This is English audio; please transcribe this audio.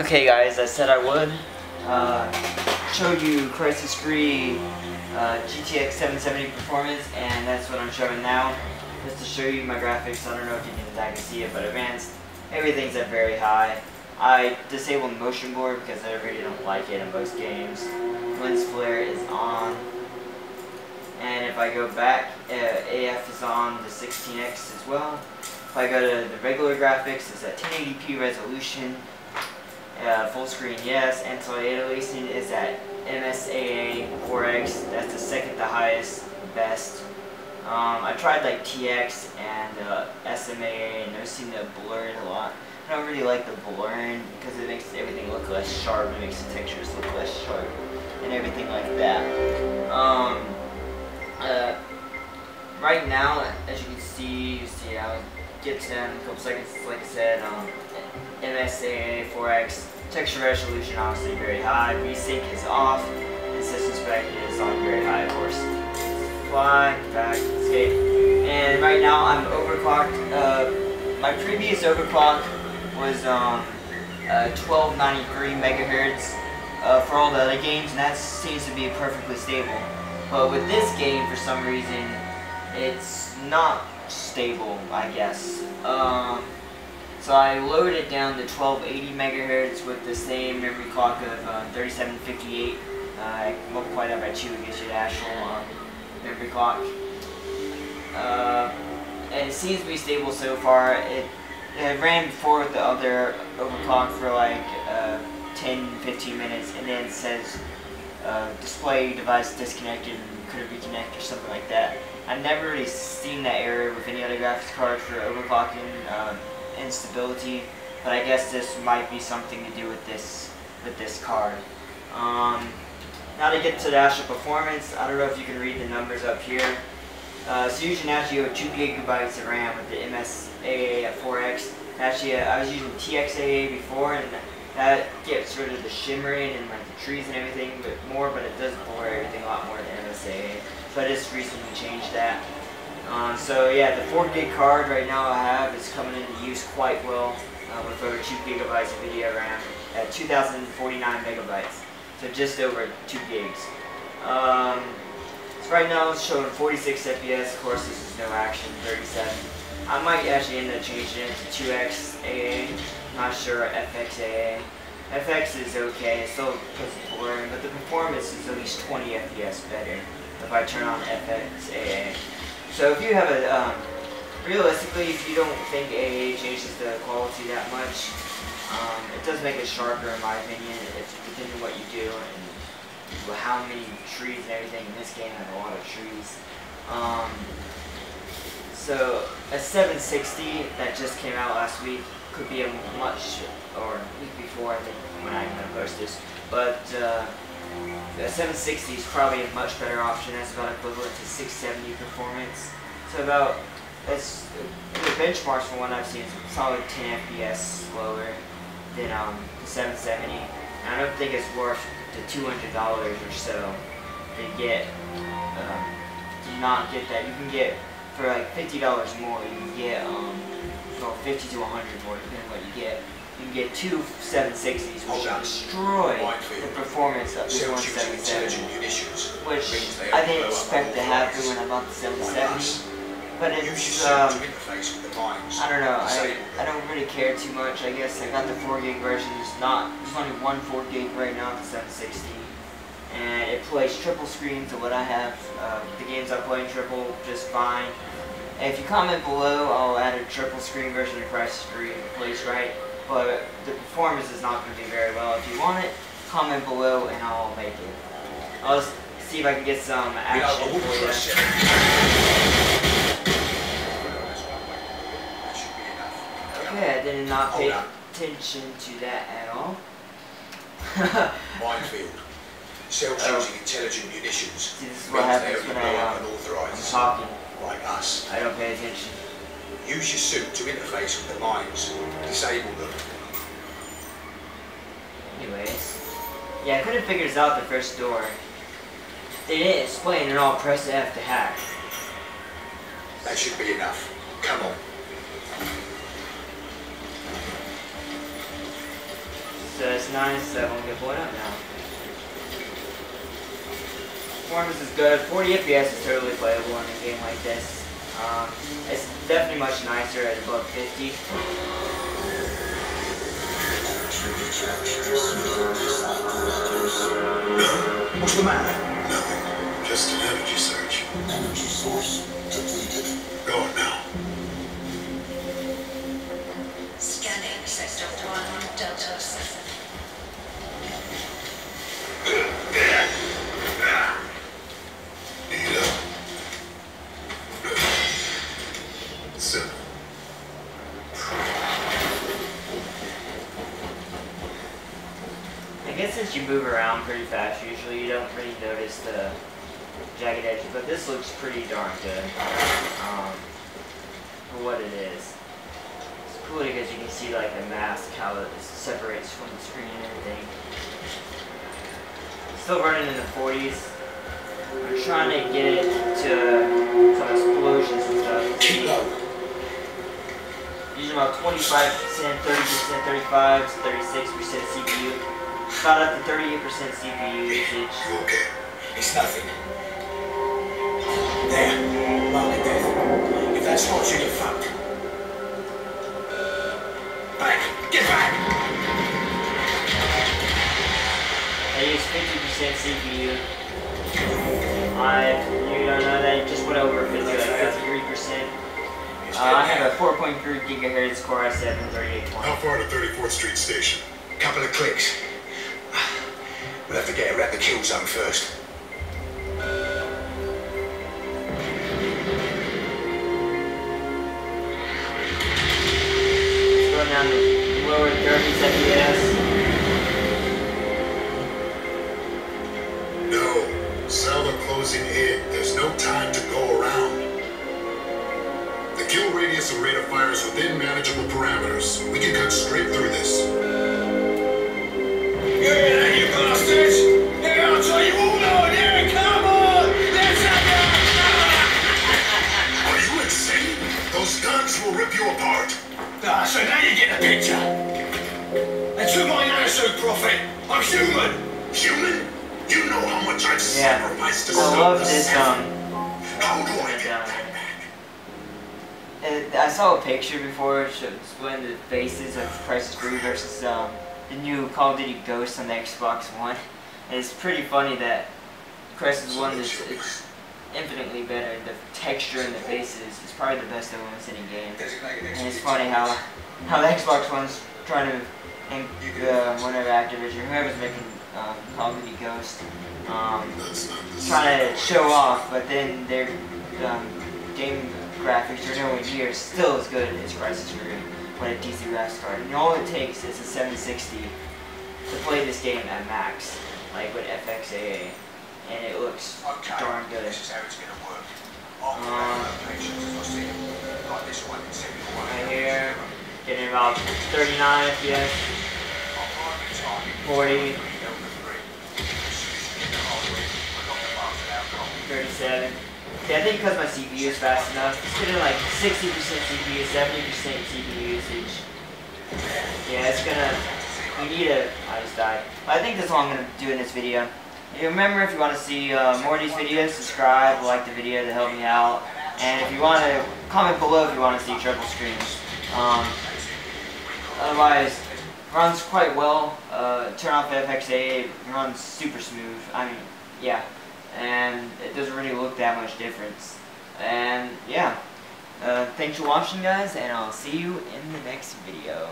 Okay guys, I said I would show you Crysis free GTX 770 performance, and that's what I'm showing now. Just to show you my graphics. I don't know if you can exactly see it, but advanced, everything's at very high. I disabled motion blur because I really don't like it in most games. Lens flare is on. And if I go back, AF is on the 16x as well. If I go to the regular graphics, it's at 1080p resolution. Full screen, yes. Anti-aliasing is at MSAA 4x. That's the second to highest, best. I tried like TX and SMAA, and those seem to blur it a lot. I don't really like the blurring because it makes everything look less sharp. It makes the textures look less sharp and everything like that. Right now, as you can see, I'll get to that in a couple seconds. Like I said, MSAA 4x, texture resolution obviously very high, VSync is off, and system spec is on very high, of course. Fly, back, escape. And right now I'm overclocked. My previous overclock was 1293 megahertz for all the other games, and that seems to be perfectly stable. But with this game, for some reason, it's not stable, I guess. So I loaded it down to 1280 megahertz with the same memory clock of 3758. I multiplied that by 2 to get you the actual memory clock. And it seems to be stable so far. It ran before with the other overclock for like 10-15 minutes, and then it says display device disconnected and couldn't reconnect or something like that. I've never really seen that error with any other graphics card for overclocking instability, but I guess this might be something to do with this card. Now to get to the actual performance, I don't know if you can read the numbers up here. So using actually 2 gigabytes of RAM with the MSAA at 4x. Actually, I was using TXAA before, and that gets rid of the shimmering and like the trees and everything but it does blur everything a lot more than MSAA. So I just recently changed that. So yeah, the 4 gig card right now I have is coming into use quite well with over 2 gigabytes of video RAM at 2049 megabytes. So just over 2 gigs. So right now it's showing 46 FPS. Of course, this is no action, 37. I might actually end up changing it to 2xAA. Not sure, FXAA. FX is okay, it still puts it blurring, but the performance is at least 20 FPS better if I turn on FXAA. So if you have a, realistically, if you don't think AA changes the quality that much, it does make it sharper in my opinion, depending on what you do and how many trees and everything. In this game I have a lot of trees. So a 760 that just came out last week could be a or a week before I think when I'm going to post this, but the 760 is probably a much better option. That's about equivalent to 670 performance. So about, that's the benchmarks from what I've seen, it's solid 10 FPS slower than the 770. And I don't think it's worth the $200 or so to get, to not get that. You can get, for like $50 more, you can get, well, 50 to 100 more, depending on what you get. You can get 2 760s, which destroy the performance of this 177, which I didn't expect to happen when I bought the 770. But it's, I don't know, I don't really care too much, I guess. I got the 4 gig version. There's only one 4 gig right now, the 760. And it plays triple screen to what I have. The games I'm playing triple just fine. And if you comment below, I'll add a triple screen version of Crysis 3 if it plays right. But the performance is not going to do very well. If you want it, comment below and I'll make it. I'll just see if I can get some action for you. Okay, I did not pay attention to that at all. Minefield. Cells using intelligent munitions. See, this is what happens when I'm talking. Like us. I don't pay attention. Use your suit to interface with the mines. Disable them. Anyways. Yeah, I couldn't figure this out the first door. They didn't explain at all. Press F to hack. That should be enough. Come on. So it's nice that I won't get blown up now. Performance is good. 40 FPS is totally playable in a game like this. It's definitely much nicer at above 50. What's the matter? Nothing. Just an energy surge. Energy source depleted. Going now. Scanning sector 1 Delta 7. Need up. 7. I guess since you move around pretty fast, usually you don't really notice the jagged edges, but this looks pretty darn good for what it is. It's cool because you can see like the mask, how it separates from the screen and everything. Still running in the 40s. I'm trying to get it to some explosions and stuff. Keep low. Using about 25%, 30%, 35 to 36% CPU. About up to 38% CPU usage. Okay. It's nothing. There. Mark it death. If that spots you, you're fucked. Back! Get back! I use 50% CPU. You don't know that, it just went over 50, like 53%. I have a 4.3 GHz Core i7 3820. How far to 34th Street Station? Couple of clicks. We'll have to get around the kill zone first. It's going down to lower 30s FPS. No. Cell are closing in. There's no time to go around. The kill radius of rate of fire is within manageable parameters. We can cut straight through this. Yeah, you bastards! Yeah, I'll tell you all on here! Come on! Let's have Are you insane? Those guns will rip you apart. So now you get the picture. And to my nanosuit prophet, I'm human. Human? You know how much I've sacrificed to I love this, How do I get that back? I saw a picture before explaining the faces of Crysis 3 versus the new Call of Duty Ghost on the Xbox One. And it's pretty funny that Crysis 1 is infinitely better. The texture in the faces is probably the best of almost any game. And it's funny how the Xbox One's trying to think whatever Activision, whoever's making Call of Duty Ghost, trying to show off, but then their game graphics are nowhere near still as good as Crysis 3 when a DC graphics card. And all it takes is a 760 to play this game at max, like with FXAA, and it looks darn good. This is how it's going to work. Right here, getting about 39 FPS, 40, 37. Yeah, I think because my CPU is fast enough, it's getting like 60% CPU, 70% CPU usage. Yeah, it's gonna, I just died. But I think that's all I'm gonna do in this video. And remember, if you want to see more of these videos, subscribe, like the video to help me out. And if you want to, comment below if you want to see triple screens. Otherwise, runs quite well. Turn off the FXA, it runs super smooth. I mean, yeah. And it doesn't really look that much difference. And yeah, thanks for watching, guys, and I'll see you in the next video.